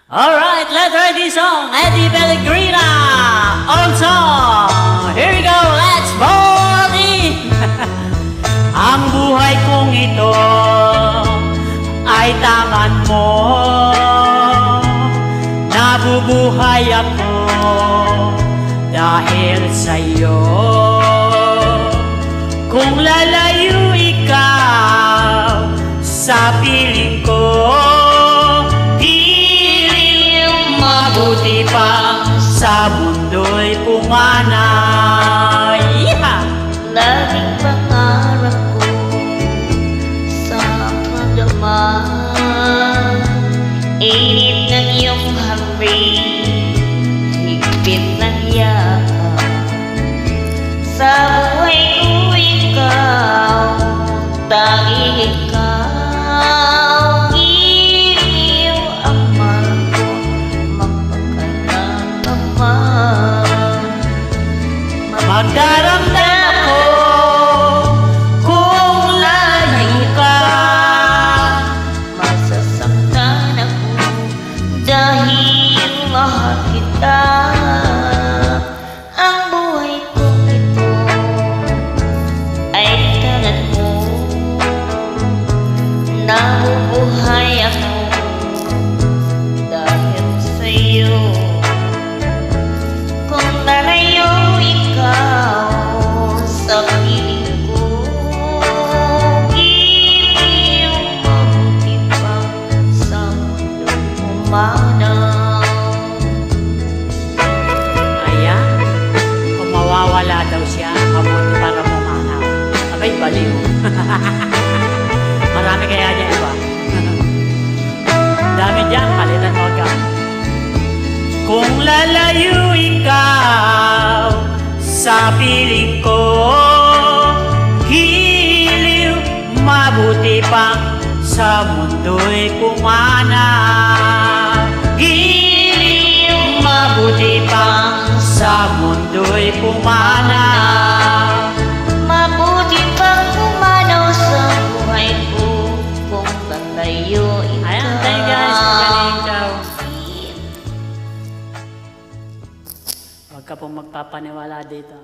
Alright, let's try this song. Eddie Pellegrina. Old song. Here we go. Let's party. Ang buhay kong ito ay tangan mo. Nabubuhay ako dahil sa'yo. Kung lalayo ikaw sa piling ko, mabuti pa sa mundo'y pumanay. Laging pangarap ko sa pagdama, init ng iyong hari, higpit ng yakap. Sa buhay ko ikaw, tanging ikaw, iliw ang mahal ko, mapagkailan naman. Magdaramdam ako kung layo ka. Masasaktan ako dahil mahal kita. Ang buhay kong ito ay tangan mo. Nabubuhay ako dahil sa'yo. Kung nalayo ikaw sa piling ko, iliw mabuti pa sa mundong pumanaw. Ayan, kung mawawala daw siya, mabuti para pumanaw. Abay, baliw. Marami kaya niya iba. Dami dyan, palitan mo ka. Kung lalayo ikaw sa piling ko, hiliw mabuti pa sa mundo'y pumanaw. Hiliw mabuti pa sa mundo'y pumanaw. Mabuti pang pumanaw sa buhay ko kung lalayo ikaw. Ayan, thank you guys. Magaling, ciao. Huwag ka pong magpapaniwala dito.